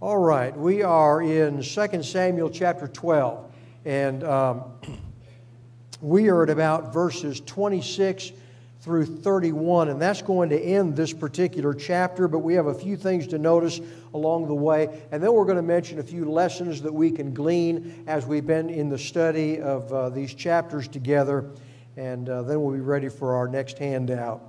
All right, we are in 2 Samuel chapter 12, and we are at about verses 26 through 31, and that's going to end this particular chapter, but we have a few things to notice along the way, and then we're going to mention a few lessons that we can glean as we've been in the study of these chapters together, and then we'll be ready for our next handout.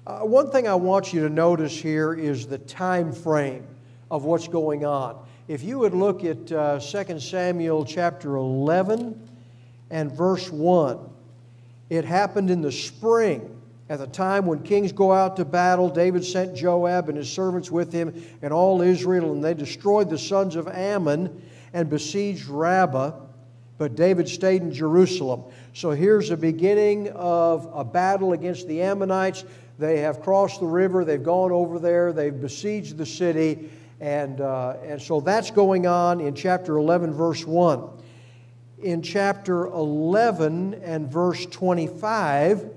One thing I want you to notice here is the time frame of what's going on. If you would look at 2 Samuel chapter 11 and verse 1, it happened in the spring, at the time when kings go out to battle. David sent Joab and his servants with him and all Israel, and they destroyed the sons of Ammon and besieged Rabbah, but David stayed in Jerusalem. So here's the beginning of a battle against the Ammonites. They have crossed the river, they've gone over there, they've besieged the city, and so that's going on in chapter 11, verse 1. In chapter 11 and verse 25,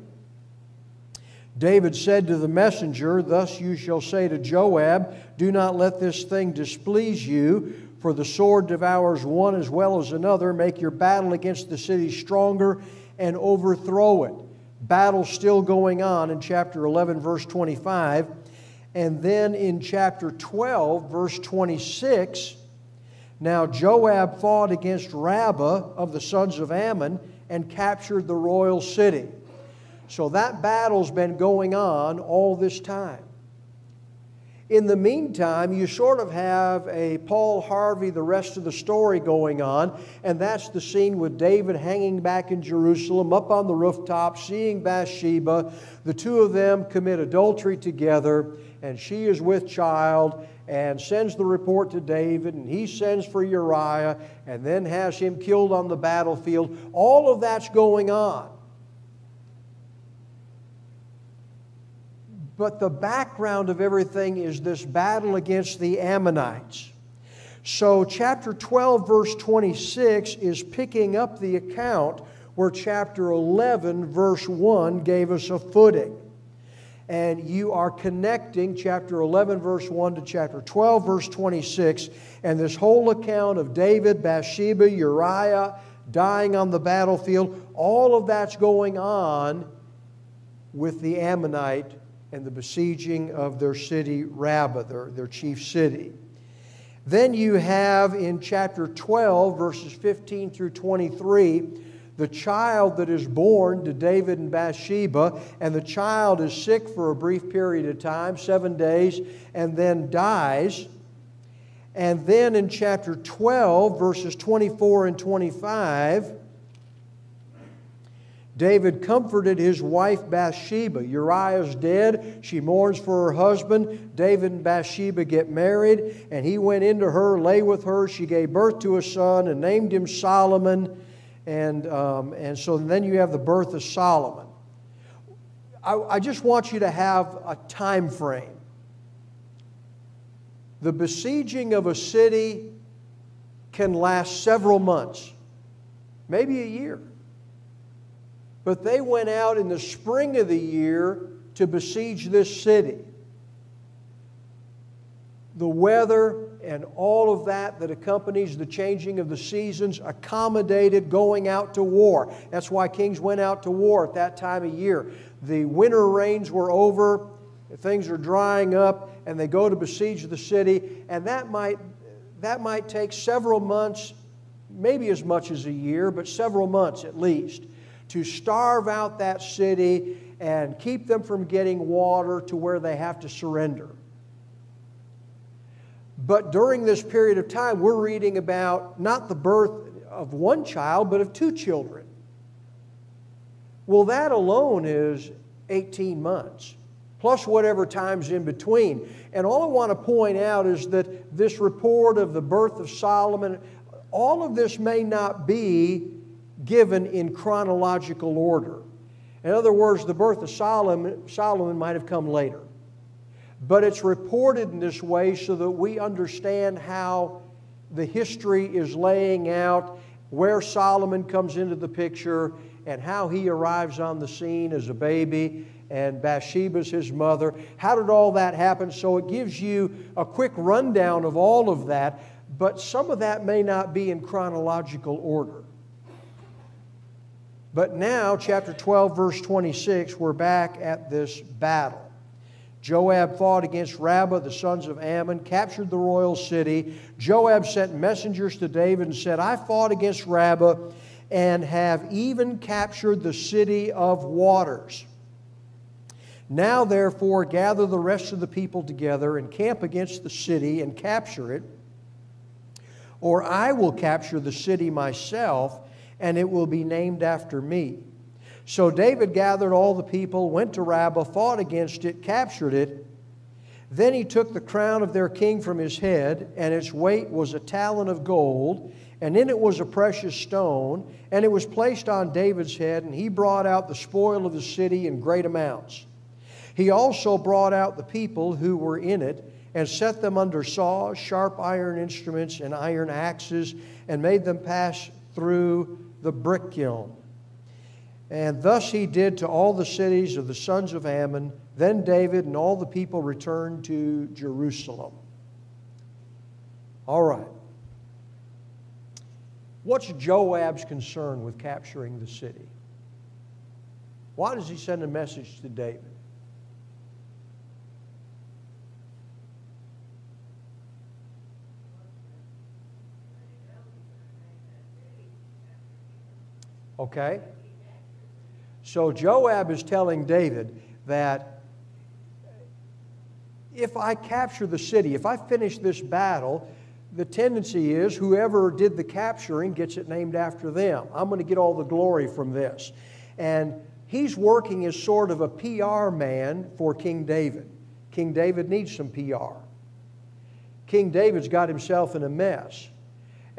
David said to the messenger, "Thus you shall say to Joab, do not let this thing displease you, for the sword devours one as well as another. Make your battle against the city stronger and overthrow it." Battle still going on in chapter 11, verse 25. And then in chapter 12, verse 26, now Joab fought against Rabbah of the sons of Ammon and captured the royal city. So that battle's been going on all this time. In the meantime, you sort of have a Paul Harvey, the rest of the story going on, and that's the scene with David hanging back in Jerusalem, up on the rooftop, seeing Bathsheba. The two of them commit adultery together, and she is with child, and sends the report to David, and he sends for Uriah, and then has him killed on the battlefield. All of that's going on. But the background of everything is this battle against the Ammonites. So chapter 12, verse 26 is picking up the account where chapter 11, verse 1 gave us a footing. And you are connecting chapter 11, verse 1 to chapter 12, verse 26. And this whole account of David, Bathsheba, Uriah dying on the battlefield, all of that's going on with the Ammonite and the besieging of their city, Rabbah, their chief city. Then you have in chapter 12, verses 15 through 23, the child that is born to David and Bathsheba, and the child is sick for a brief period of time, 7 days, and then dies. And then in chapter 12, verses 24 and 25, David comforted his wife Bathsheba. Uriah's dead. She mourns for her husband. David and Bathsheba get married, and he went into her, lay with her. She gave birth to a son and named him Solomon. And so then you have the birth of Solomon. I just want you to have a time frame. The besieging of a city can last several months, maybe a year. But they went out in the spring of the year to besiege this city. The weather and all of that accompanies the changing of the seasons accommodated going out to war. That's why kings went out to war at that time of year. The winter rains were over, things are drying up, and they go to besiege the city, and that might take several months, maybe as much as a year, but several months at least, to starve out that city and keep them from getting water to where they have to surrender. But during this period of time, we're reading about not the birth of one child, but of two children. Well, that alone is 18 months, plus whatever time's in between. And all I want to point out is that this report of the birth of Solomon, all of this may not be given in chronological order. In other words, the birth of Solomon might have come later. But it's reported in this way so that we understand how the history is laying out, where Solomon comes into the picture, and how he arrives on the scene as a baby, and Bathsheba's his mother. How did all that happen? So it gives you a quick rundown of all of that, but some of that may not be in chronological order. But now, chapter 12, verse 26, we're back at this battle. Joab fought against Rabbah, the sons of Ammon, captured the royal city. Joab sent messengers to David and said, I fought against Rabbah and have even captured the city of waters. Now, therefore, gather the rest of the people together and camp against the city and capture it, or I will capture the city myself, and it will be named after me. So David gathered all the people, went to Rabbah, fought against it, captured it. Then he took the crown of their king from his head, and its weight was a talent of gold, and in it was a precious stone, and it was placed on David's head, and he brought out the spoil of the city in great amounts. He also brought out the people who were in it, and set them under saws, sharp iron instruments, and iron axes, and made them pass through the brick kiln. And thus he did to all the cities of the sons of Ammon. Then David and all the people returned to Jerusalem. All right. What's Joab's concern with capturing the city? Why does he send a message to David? Okay? So Joab is telling David that if I capture the city, if I finish this battle, the tendency is whoever did the capturing gets it named after them. I'm going to get all the glory from this. And he's working as sort of a PR man for King David. King David needs some PR. King David's got himself in a mess.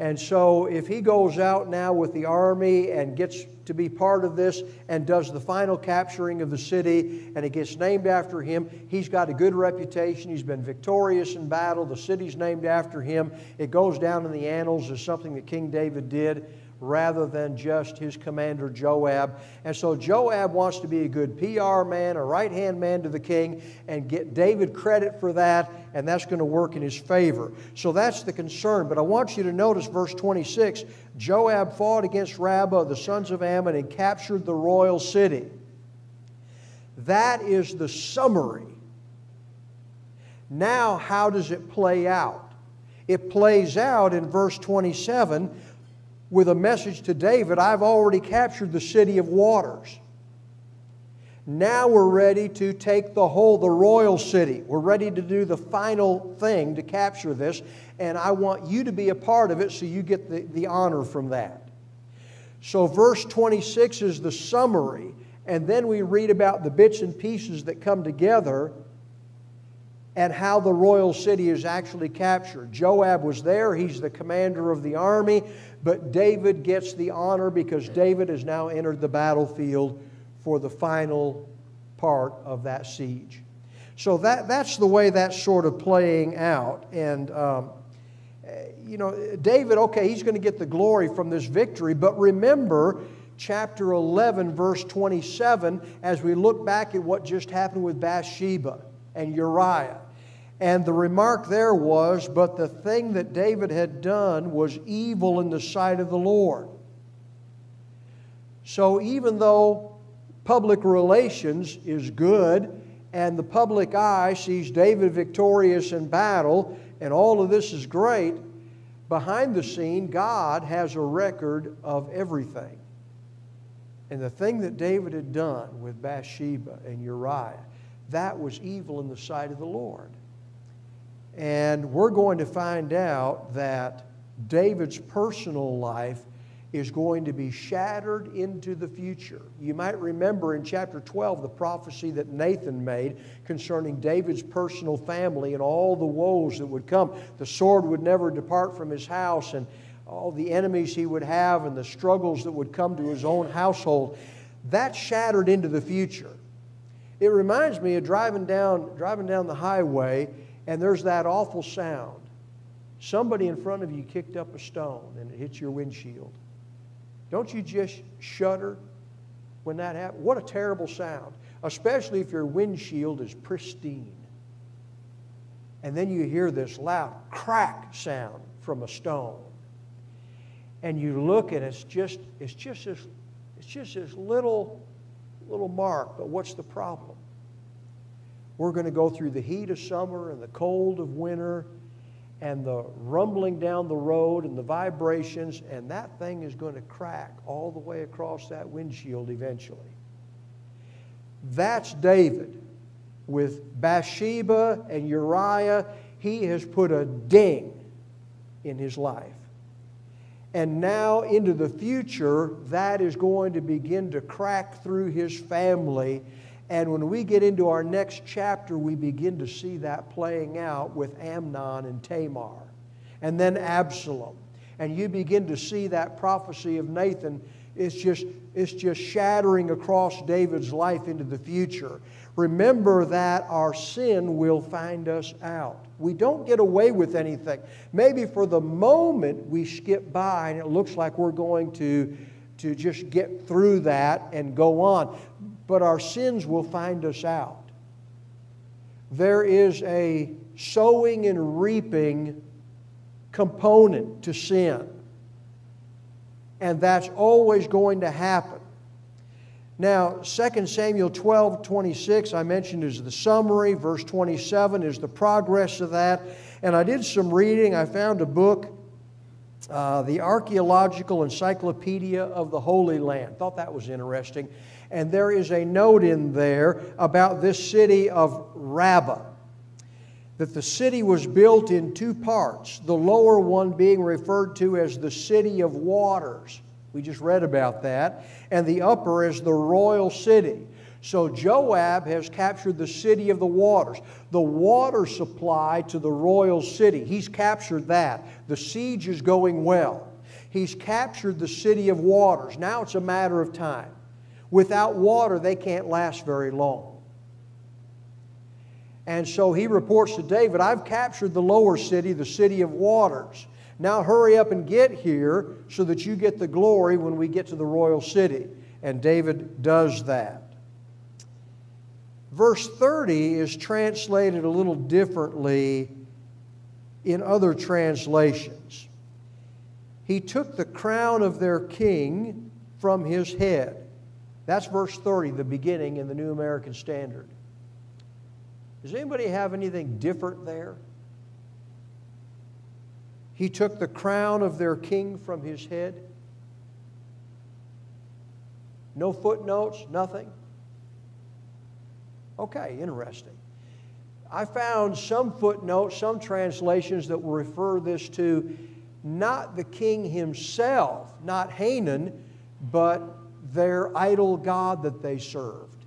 And so if he goes out now with the army and gets to be part of this and does the final capturing of the city and it gets named after him, he's got a good reputation. He's been victorious in battle. The city's named after him. It goes down in the annals as something that King David did rather than just his commander Joab. And so Joab wants to be a good PR man, a right-hand man to the king, and get David credit for that, and that's going to work in his favor. So that's the concern. But I want you to notice verse 26. Joab fought against Rabbah, the sons of Ammon, and captured the royal city. That is the summary. Now, how does it play out? It plays out in verse 27 with a message to David, I've already captured the city of waters. Now we're ready to take the royal city. We're ready to do the final thing to capture this, and I want you to be a part of it so you get the honor from that. So verse 26 is the summary, and then we read about the bits and pieces that come together and how the royal city is actually captured. Joab was there. He's the commander of the army. But David gets the honor because David has now entered the battlefield for the final part of that siege. So that's the way that's sort of playing out. And, David, okay, he's going to get the glory from this victory. But remember, chapter 11, verse 27, as we look back at what just happened with Bathsheba and Uriah. And the remark there was, but the thing that David had done was evil in the sight of the Lord. So even though public relations is good and the public eye sees David victorious in battle and all of this is great, behind the scene, God has a record of everything. And the thing that David had done with Bathsheba and Uriah, that was evil in the sight of the Lord. And we're going to find out that David's personal life is going to be shattered into the future. You might remember in chapter 12 the prophecy that Nathan made concerning David's personal family and all the woes that would come. The sword would never depart from his house, and all the enemies he would have and the struggles that would come to his own household. That's shattered into the future. It reminds me of driving down the highway, and there's that awful sound. Somebody in front of you kicked up a stone and it hits your windshield. Don't you just shudder? when that happens? What a terrible sound, especially if your windshield is pristine. And then you hear this loud crack sound from a stone. And you look and it's just this little mark. But what's the problem? We're going to go through the heat of summer and the cold of winter and the rumbling down the road and the vibrations, and that thing is going to crack all the way across that windshield eventually. That's David. With Bathsheba and Uriah, he has put a ding in his life. And now into the future, that is going to begin to crack through his family. And when we get into our next chapter, we begin to see that playing out with Amnon and Tamar. And then Absalom. And you begin to see that prophecy of Nathan. It's just shattering across David's life into the future. Remember that our sin will find us out. We don't get away with anything. Maybe for the moment we skip by and it looks like we're going to just get through that and go on. But our sins will find us out. There is a sowing and reaping component to sin. And that's always going to happen. Now, 2 Samuel 12:26, I mentioned, is the summary. Verse 27 is the progress of that. And I did some reading. I found a book, the Archaeological Encyclopedia of the Holy Land. Thought that was interesting. And there is a note in there about this city of Rabbah. That the city was built in two parts. The lower one being referred to as the City of Waters. We just read about that. And the upper is the royal city. So Joab has captured the City of the Waters. The water supply to the royal city. He's captured that. The siege is going well. He's captured the City of Waters. Now it's a matter of time. Without water, they can't last very long. And so he reports to David, I've captured the lower city, the City of Waters. Now hurry up and get here so that you get the glory when we get to the royal city. And David does that. Verse 30 is translated a little differently in other translations. He took the crown of their king from his head. That's verse 30, the beginning in the New American Standard. Does anybody have anything different there? He took the crown of their king from his head. No footnotes, nothing? Okay, interesting. I found some footnotes, some translations that will refer this to not the king himself, not Hanan, but their idol god that they served.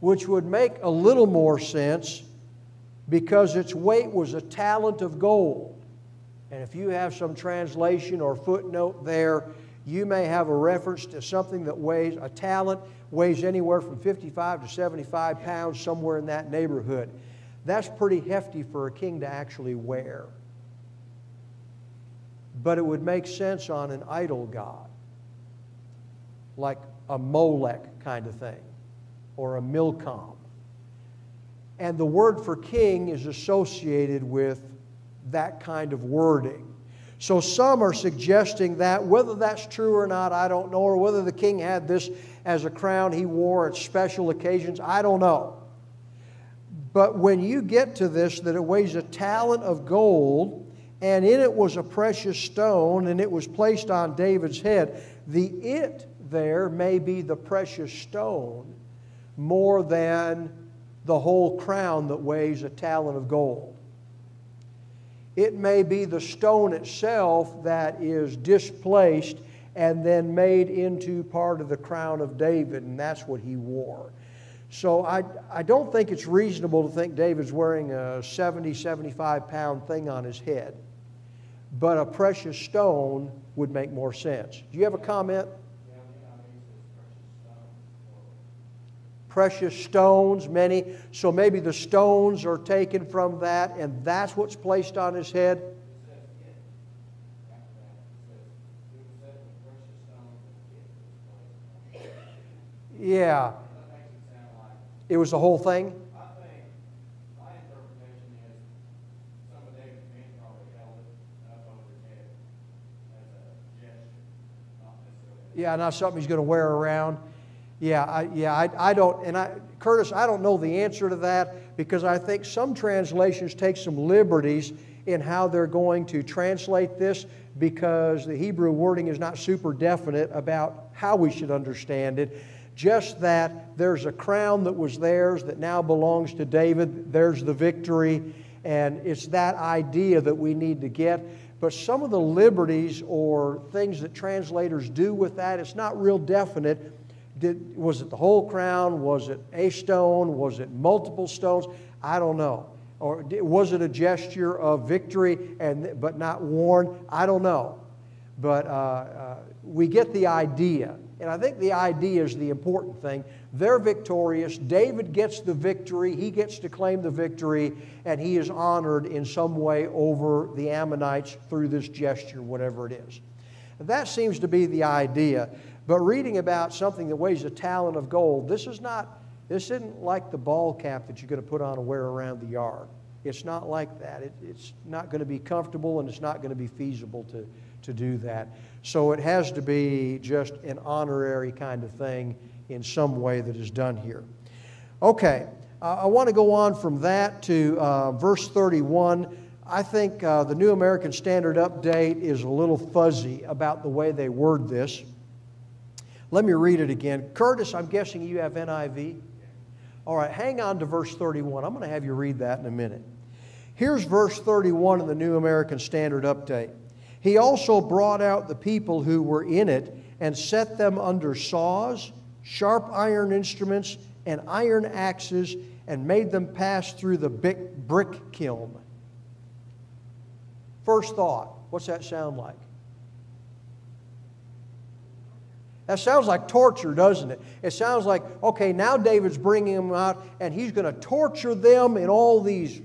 Which would make a little more sense because its weight was a talent of gold. And if you have some translation or footnote there, you may have a reference to something that weighs, a talent weighs anywhere from 55 to 75 pounds, somewhere in that neighborhood. That's pretty hefty for a king to actually wear. But it would make sense on an idol god, like a Molech kind of thing, or a Milcom. And the word for king is associated with that kind of wording. So some are suggesting that, whether that's true or not, I don't know, or whether the king had this as a crown he wore at special occasions, I don't know. But when you get to this, that it weighs a talent of gold, and in it was a precious stone, and it was placed on David's head, the it there may be the precious stone more than the whole crown that weighs a talent of gold. It may be the stone itself that is displaced and then made into part of the crown of David, and that's what he wore. So I don't think it's reasonable to think David's wearing a 70, 75 pound thing on his head. But a precious stone would make more sense. Do you have a comment? Precious stones, many. So maybe the stones are taken from that, and that's what's placed on his head. Yeah. That makes it sound like, It was the whole thing? I think, my interpretation is some of David's men probably held it up over his head as a gesture, not necessarily. Yeah, not something he's going to wear around. I don't, Curtis, I don't know the answer to that because I think some translations take some liberties in how they're going to translate this because the Hebrew wording is not super definite about how we should understand it. Just that there's a crown that was theirs that now belongs to David. There's the victory, and it's that idea that we need to get. But some of the liberties or things that translators do with that, it's not real definite. Was it the whole crown? Was it a stone? Was it multiple stones? I don't know. Or was it a gesture of victory but not worn? I don't know. But we get the idea. And I think the idea is the important thing. They're victorious. David gets the victory. He gets to claim the victory. And he is honored in some way over the Ammonites through this gesture, whatever it is. That seems to be the idea. But reading about something that weighs a talent of gold, this isn't like the ball cap that you're going to put on and wear around the yard. It's not like that. It's not going to be comfortable and it's not going to be feasible to do that. So it has to be just an honorary kind of thing in some way that is done here. Okay, I want to go on from that to verse 31. I think the New American Standard Update is a little fuzzy about the way they word this. Let me read it again. Curtis, I'm guessing you have NIV? All right, hang on to verse 31. I'm going to have you read that in a minute. Here's verse 31 in the New American Standard Update. He also brought out the people who were in it and set them under saws, sharp iron instruments, and iron axes, and made them pass through the brick kiln. First thought, what's that sound like? That sounds like torture, doesn't it? It sounds like, okay, now David's bringing them out, and he's going to torture them in all these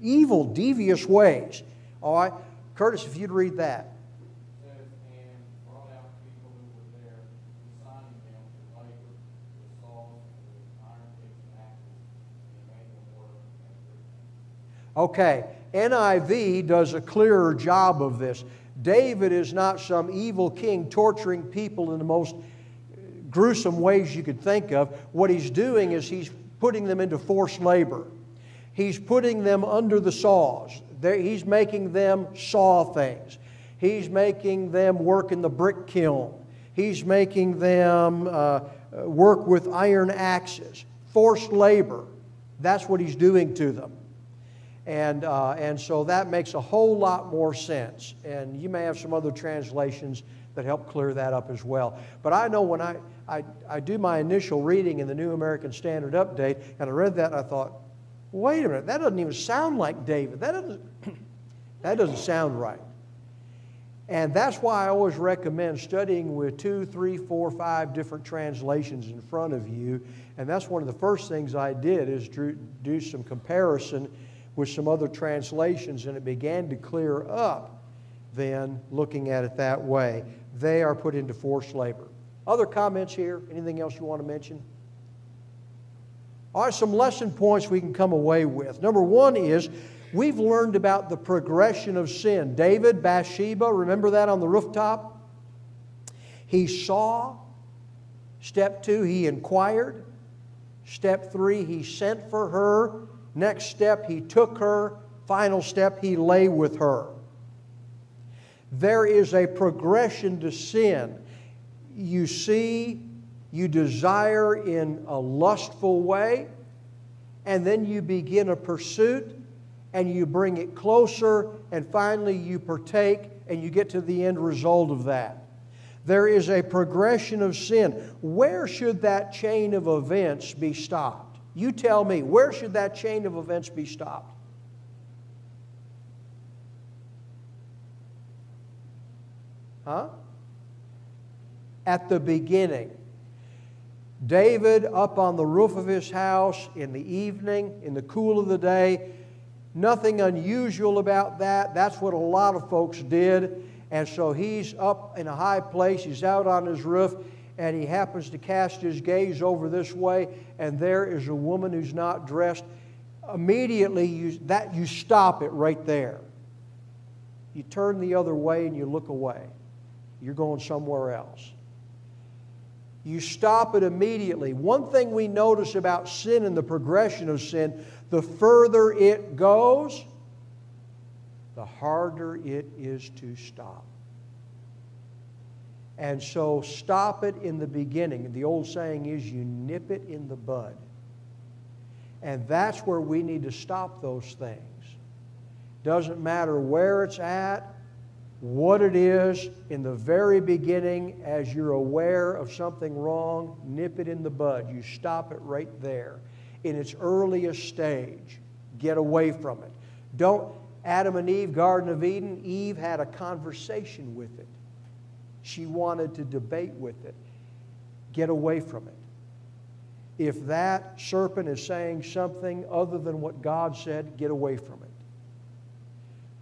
evil, devious ways. All right? Curtis, if you'd read that. It says, and brought out people who were there, assigning them to labor with saws, with iron picks and axes, and made them work and Okay, NIV does a clearer job of this. David is not some evil king torturing people in the most gruesome ways you could think of. What he's doing is he's putting them into forced labor. He's putting them under the saws. He's making them saw things. He's making them work in the brick kiln. He's making them work with iron axes. Forced labor. That's what he's doing to them. And so that makes a whole lot more sense. And you may have some other translations that help clear that up as well. But I know when I do my initial reading in the New American Standard Update, and I read that and I thought, wait a minute, that doesn't even sound like David. That doesn't sound right. And that's why I always recommend studying with 2, 3, 4, 5 different translations in front of you. And that's one of the first things I did is do some comparison with some other translations, and it began to clear up then looking at it that way. They are put into forced labor. Other comments here? Anything else you want to mention? All right, some lesson points we can come away with. Number one is we've learned about the progression of sin. David, Bathsheba, remember that on the rooftop? He saw. Step 2, he inquired. Step 3, he sent for her. Next step, he took her. Final step, he lay with her. There is a progression to sin. You see, you desire in a lustful way, and then you begin a pursuit, and you bring it closer, and finally you partake, and you get to the end result of that. There is a progression of sin. Where should that chain of events be stopped? You tell me, where should that chain of events be stopped? Huh? At the beginning. David up on the roof of his house in the evening, in the cool of the day. Nothing unusual about that. That's what a lot of folks did. And so he's up in a high place. He's out on his roof. and he happens to cast his gaze over this way, and there is a woman who's not dressed, immediately you stop it right there. You turn the other way and you look away. You're going somewhere else. You stop it immediately. One thing we notice about sin and the progression of sin, the further it goes, the harder it is to stop. And so stop it in the beginning. The old saying is, you nip it in the bud. And that's where we need to stop those things. Doesn't matter where it's at, what it is, in the very beginning, as you're aware of something wrong, nip it in the bud. You stop it right there. In its earliest stage, get away from it. Don't, Adam and Eve, Garden of Eden, Eve had a conversation with it. She wanted to debate with it. Get away from it. If that serpent is saying something other than what God said, get away from it.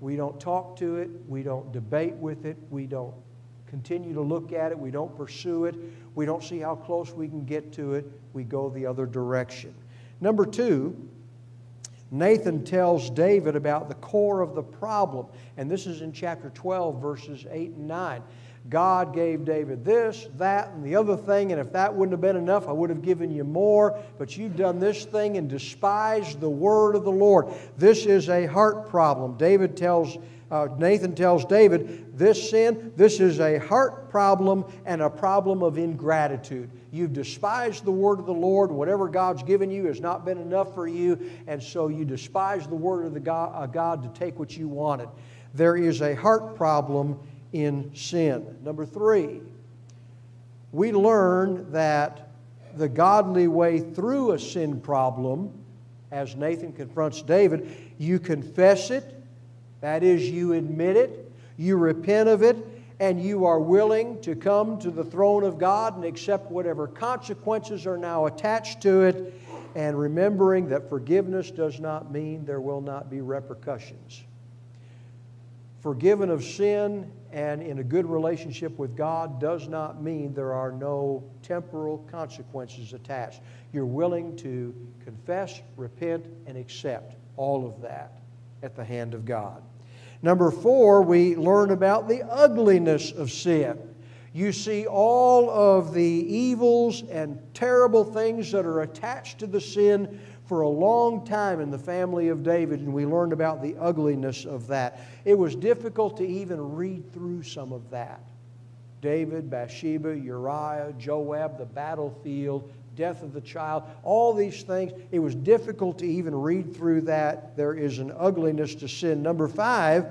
We don't talk to it. We don't debate with it. We don't continue to look at it. We don't pursue it. We don't see how close we can get to it. We go the other direction. Number 2, Nathan tells David about the core of the problem. And this is in chapter 12, verses 8 and 9. God gave David this, that, and the other thing, and if that wouldn't have been enough, I would have given you more. But you've done this thing and despised the word of the Lord. This is a heart problem. Nathan tells David, this sin, this is a heart problem and a problem of ingratitude. You've despised the word of the Lord. Whatever God's given you has not been enough for you, and so you despise the word of God to take what you wanted. There is a heart problem in sin. Number 3, we learn that the godly way through a sin problem, as Nathan confronts David, you confess it, that is, you admit it, you repent of it, and you are willing to come to the throne of God and accept whatever consequences are now attached to it, and remembering that forgiveness does not mean there will not be repercussions. Forgiven of sin and in a good relationship with God does not mean there are no temporal consequences attached. You're willing to confess, repent, and accept all of that at the hand of God. Number 4, we learn about the ugliness of sin. You see all of the evils and terrible things that are attached to the sin for a long time in the family of David, and we learned about the ugliness of that. It was difficult to even read through some of that. David, Bathsheba, Uriah, Joab, the battlefield, death of the child, all these things. It was difficult to even read through that. There is an ugliness to sin. Number 5,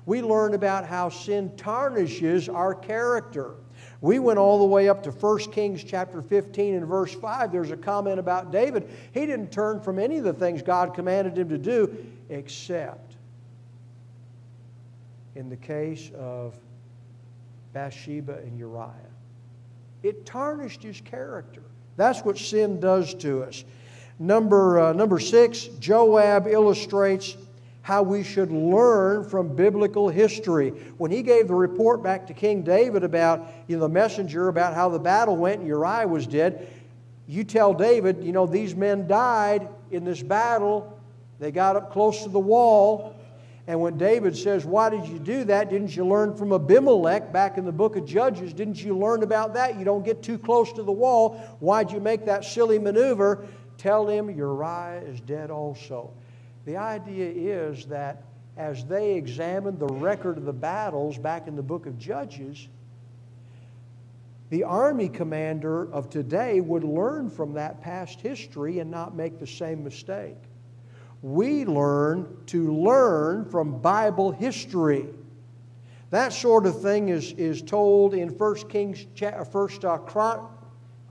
we learned about how sin tarnishes our character. We went all the way up to 1 Kings chapter 15 and verse 5. There's a comment about David. He didn't turn from any of the things God commanded him to do, except in the case of Bathsheba and Uriah. It tarnished his character. That's what sin does to us. Number 6, Joab illustrates how we should learn from biblical history. When he gave the report back to King David about, the messenger, about how the battle went and Uriah was dead, you tell David, these men died in this battle. They got up close to the wall. And when David says, why did you do that? Didn't you learn from Abimelech back in the book of Judges? Didn't you learn about that? You don't get too close to the wall. Why'd you make that silly maneuver? Tell him Uriah is dead also. The idea is that as they examined the record of the battles back in the book of Judges, the army commander of today would learn from that past history and not make the same mistake. We learn to learn from Bible history. That sort of thing is told in 1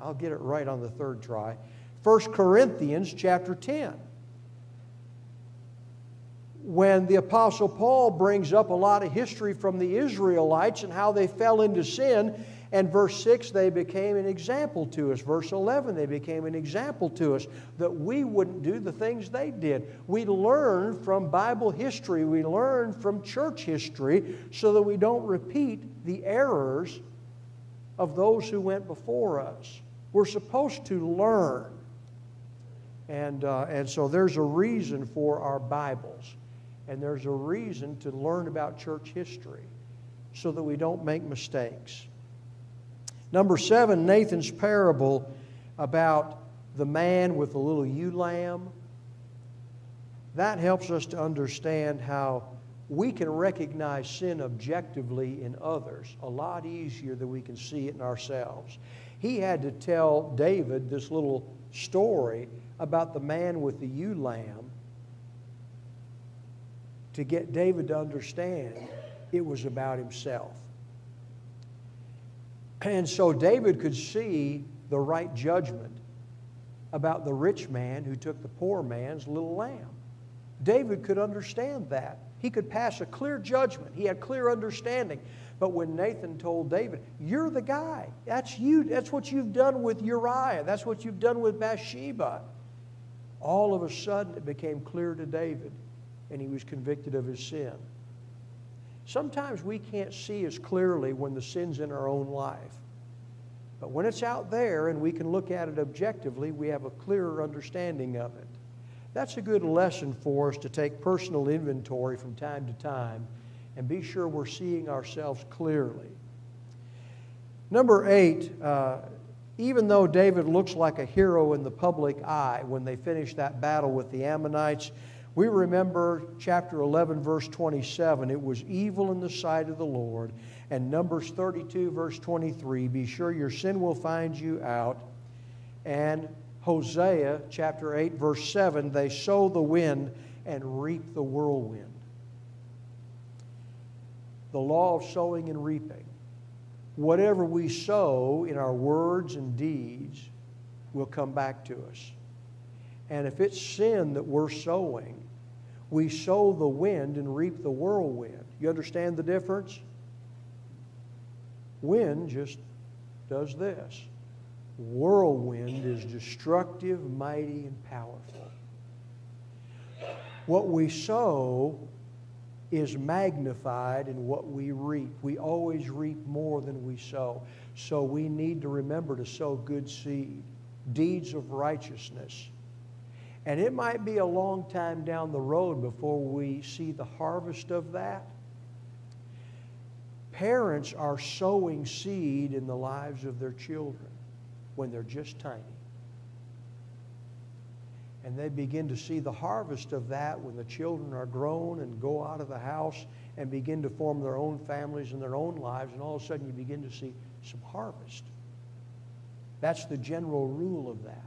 I'll get it right on the third try. 1 Corinthians chapter 10. When the Apostle Paul brings up a lot of history from the Israelites and how they fell into sin, and verse 6, they became an example to us. Verse 11, they became an example to us that we wouldn't do the things they did. We learn from Bible history. We learn from church history so that we don't repeat the errors of those who went before us. We're supposed to learn. And so there's a reason for our Bibles. And there's a reason to learn about church history so that we don't make mistakes. Number 7, Nathan's parable about the man with the little ewe lamb. That helps us to understand how we can recognize sin objectively in others a lot easier than we can see it in ourselves. He had to tell David this little story about the man with the ewe lamb to get David to understand it was about himself. And so David could see the right judgment about the rich man who took the poor man's little lamb. David could understand that. He could pass a clear judgment. He had clear understanding. But when Nathan told David, you're the guy. That's you. That's what you've done with Uriah. That's what you've done with Bathsheba. All of a sudden it became clear to David, and he was convicted of his sin. Sometimes we can't see as clearly when the sin's in our own life. But when it's out there and we can look at it objectively, we have a clearer understanding of it. That's a good lesson for us to take personal inventory from time to time and be sure we're seeing ourselves clearly. Number 8, even though David looks like a hero in the public eye when they finish that battle with the Ammonites, we remember chapter 11, verse 27. It was evil in the sight of the Lord. And Numbers 32, verse 23, be sure your sin will find you out. And Hosea chapter 8, verse 7, they sow the wind and reap the whirlwind. The law of sowing and reaping. Whatever we sow in our words and deeds will come back to us. And if it's sin that we're sowing, we sow the wind and reap the whirlwind. You understand the difference? Wind just does this. Whirlwind is destructive, mighty, and powerful. What we sow is magnified in what we reap. We always reap more than we sow. So we need to remember to sow good seed, deeds of righteousness. And it might be a long time down the road before we see the harvest of that. Parents are sowing seed in the lives of their children when they're just tiny. And they begin to see the harvest of that when the children are grown and go out of the house and begin to form their own families and their own lives, and all of a sudden you begin to see some harvest. That's the general rule of that.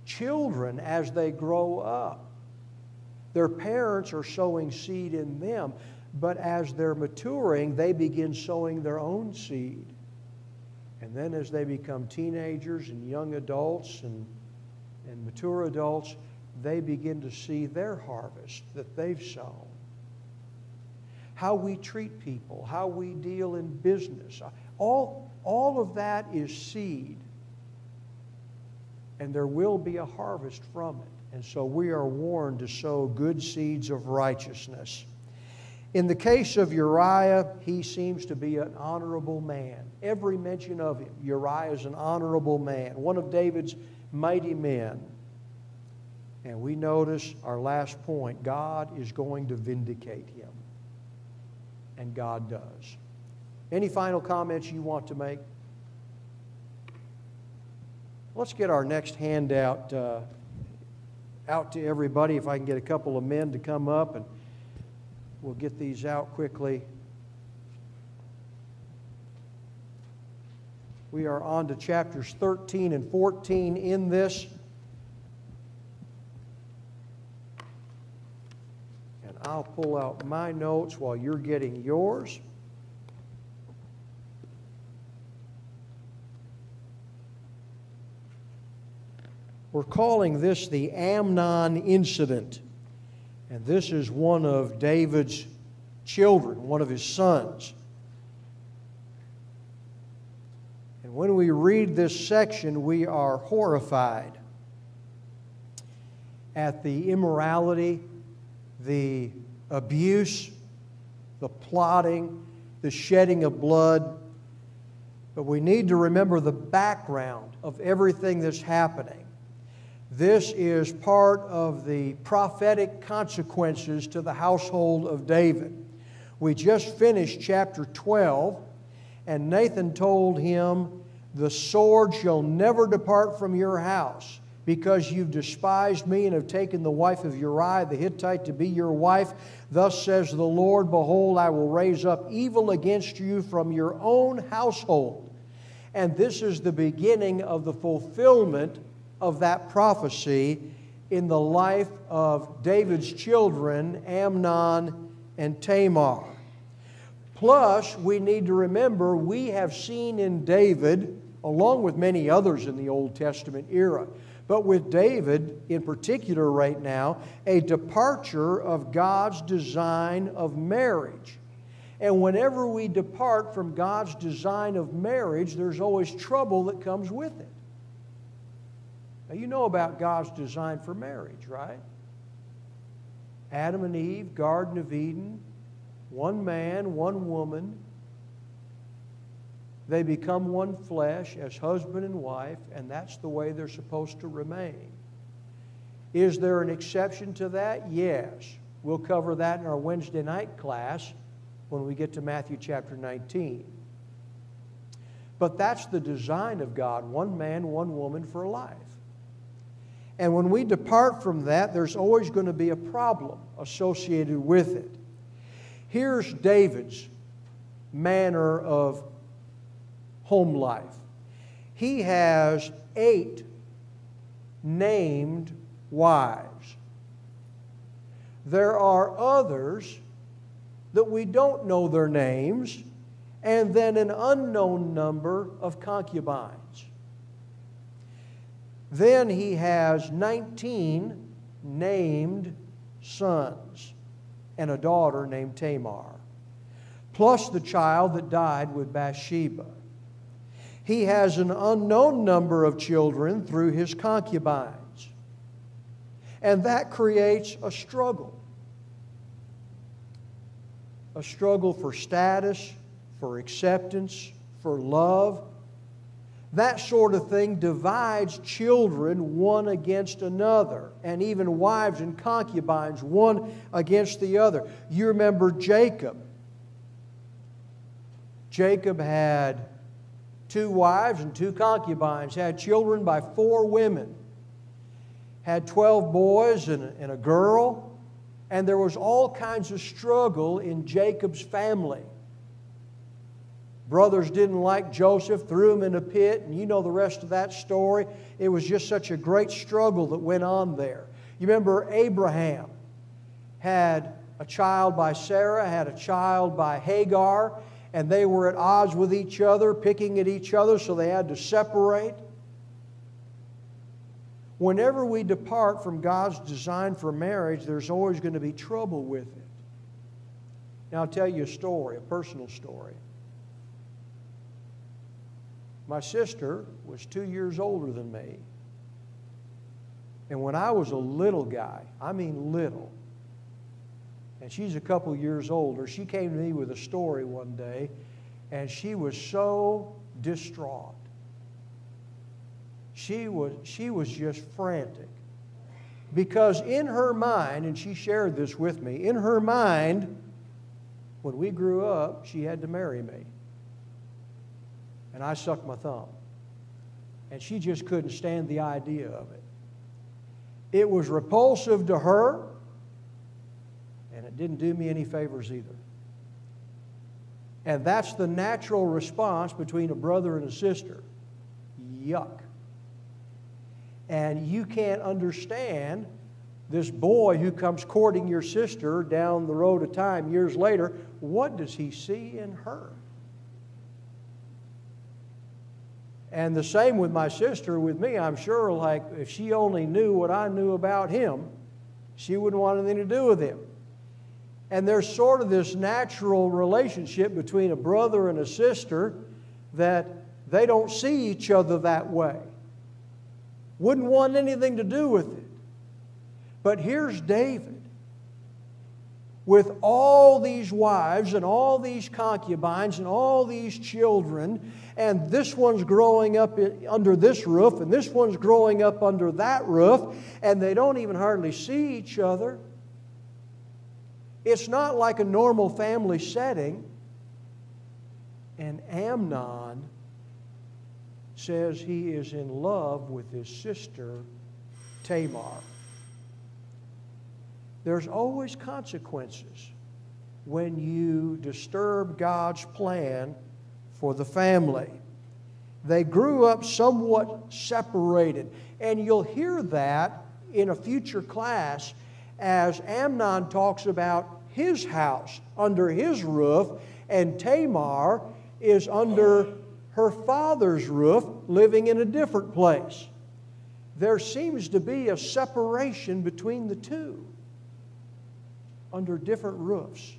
Children, as they grow up, their parents are sowing seed in them, but as they're maturing, they begin sowing their own seed. And then as they become teenagers and young adults and mature adults, they begin to see their harvest that they've sown. How we treat people, how we deal in business, all of that is seed. And there will be a harvest from it. And so we are warned to sow good seeds of righteousness. In the case of Uriah, he seems to be an honorable man. Every mention of him, Uriah is an honorable man, one of David's mighty men. And we notice our last point, God is going to vindicate him. And God does. Any final comments you want to make? Let's get our next handout out to everybody. If I can get a couple of men to come up, and we'll get these out quickly. We are on to chapters 13 and 14 in this. And I'll pull out my notes while you're getting yours. We're calling this the Amnon incident. And this is one of David's children, one of his sons. And when we read this section, we are horrified at the immorality, the abuse, the plotting, the shedding of blood, But we need to remember the background of everything that's happening. This is part of the prophetic consequences to the household of David. We just finished chapter 12, and Nathan told him, "The sword shall never depart from your house, because you've despised me and have taken the wife of Uriah the Hittite to be your wife. Thus says the Lord, behold, I will raise up evil against you from your own household." And this is the beginning of the fulfillment of that prophecy in the life of David's children, Amnon and Tamar. Plus, we need to remember, we have seen in David, along with many others in the Old Testament era, but with David in particular right now, a departure of God's design of marriage. And whenever we depart from God's design of marriage, there's always trouble that comes with it. Now, you know about God's design for marriage, right? Adam and Eve, Garden of Eden, one man, one woman. They become one flesh as husband and wife, and that's the way they're supposed to remain. Is there an exception to that? Yes. We'll cover that in our Wednesday night class when we get to Matthew chapter 19. But that's the design of God, one man, one woman for life. And when we depart from that, there's always going to be a problem associated with it. Here's David's manner of home life. He has 8 named wives. There are others that we don't know their names, and then an unknown number of concubines. Then he has 19 named sons and a daughter named Tamar, plus the child that died with Bathsheba. He has an unknown number of children through his concubines, and that creates a struggle. A struggle for status, for acceptance, for love. That sort of thing divides children one against another, and even wives and concubines one against the other. You remember Jacob. Jacob had 2 wives and 2 concubines, had children by 4 women, had 12 boys and a girl. And there was all kinds of struggle in Jacob's family. Brothers didn't like Joseph, threw him in a pit, and you know the rest of that story. It was just such a great struggle that went on there. You remember Abraham had a child by Sarah, had a child by Hagar, and they were at odds with each other, picking at each other, so they had to separate. Whenever we depart from God's design for marriage, there's always going to be trouble with it. Now, I'll tell you a story, a personal story. My sister was 2 years older than me. And when I was a little guy, I mean little, and she's a couple years older, she came to me with a story one day, and she was so distraught. She was just frantic. Because in her mind, and she shared this with me, in her mind, when we grew up, she had to marry me. And I sucked my thumb. And she just couldn't stand the idea of it. It was repulsive to her, and it didn't do me any favors either. And that's the natural response between a brother and a sister. Yuck. And you can't understand this boy who comes courting your sister down the road of time years later. What does he see in her? And the same with my sister, with me. I'm sure, like, if she only knew what I knew about him, she wouldn't want anything to do with him. And there's sort of this natural relationship between a brother and a sister that they don't see each other that way. Wouldn't want anything to do with it. But here's David with all these wives and all these concubines and all these children, and this one's growing up under this roof, and this one's growing up under that roof, and they don't even hardly see each other. It's not like a normal family setting. And Amnon says he is in love with his sister Tamar. There's always consequences when you disturb God's plan for the family. They grew up somewhat separated. And you'll hear that in a future class as Amnon talks about his house under his roof, and Tamar is under her father's roof, living in a different place. There seems to be a separation between the two under different roofs.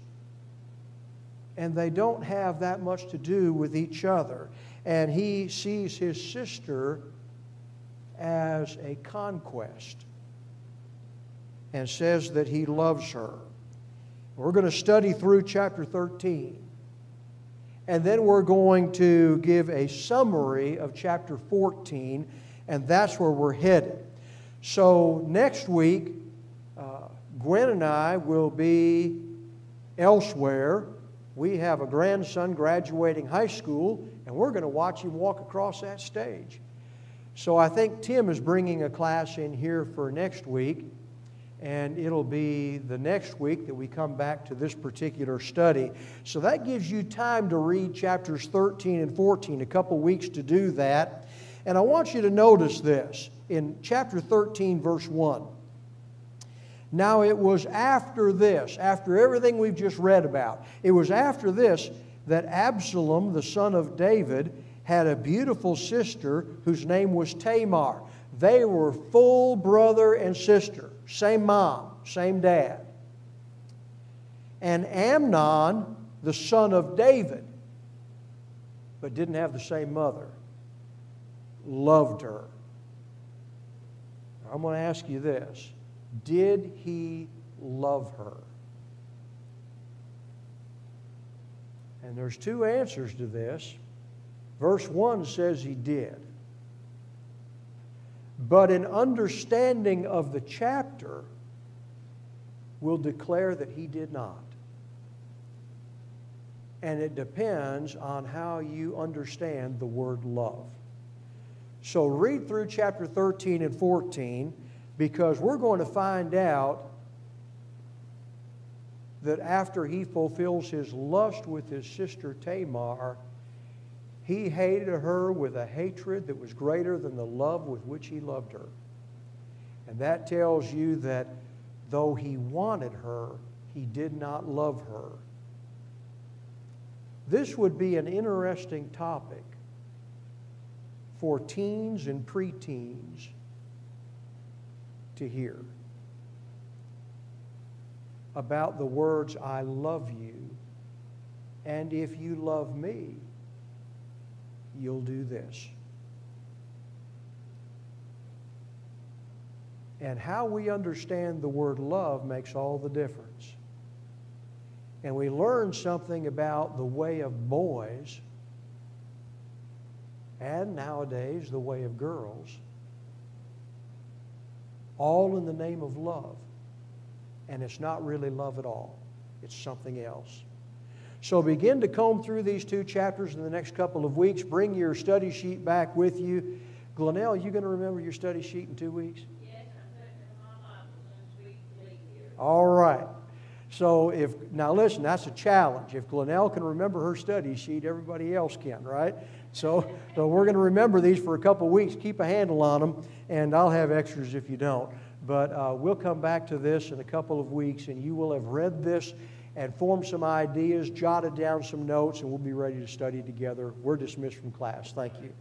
And they don't have that much to do with each other. And he sees his sister as a conquest and says that he loves her. We're going to study through chapter 13. And then we're going to give a summary of chapter 14, and that's where we're headed. So next week, Gwen and I will be elsewhere. We have a grandson graduating high school, and we're going to watch him walk across that stage. So I think Tim is bringing a class in here for next week, and it'll be the next week that we come back to this particular study. So that gives you time to read chapters 13 and 14, a couple weeks to do that. And I want you to notice this in chapter 13, verse 1. Now it was after this, after everything we've just read about, it was after this that Absalom, the son of David, had a beautiful sister whose name was Tamar. They were full brother and sister, same mom, same dad. And Amnon, the son of David, but didn't have the same mother, loved her. I'm going to ask you this. Did he love her? And there's two answers to this. Verse 1 says he did. But an understanding of the chapter will declare that he did not. And it depends on how you understand the word love. So read through chapter 13 and 14, because we're going to find out that after he fulfills his lust with his sister Tamar, he hated her with a hatred that was greater than the love with which he loved her. And that tells you that though he wanted her, he did not love her. This would be an interesting topic for teens and preteens to hear about the words, I love you, and if you love me, you'll do this. And how we understand the word love makes all the difference. And we learn something about the way of boys, and nowadays the way of girls, all in the name of love. And it's not really love at all. It's something else. So begin to comb through these two chapters in the next couple of weeks. Bring your study sheet back with you. Glenelle, you going to remember your study sheet in 2 weeks? Yes, I'm putting it in my Bible since we leave here. All right. So now listen, that's a challenge. If Glenelle can remember her study sheet, everybody else can, right? So we're going to remember these for a couple of weeks. Keep a handle on them, and I'll have extras if you don't. But we'll come back to this in a couple of weeks, and you will have read this and formed some ideas, jotted down some notes, and we'll be ready to study together. We're dismissed from class. Thank you.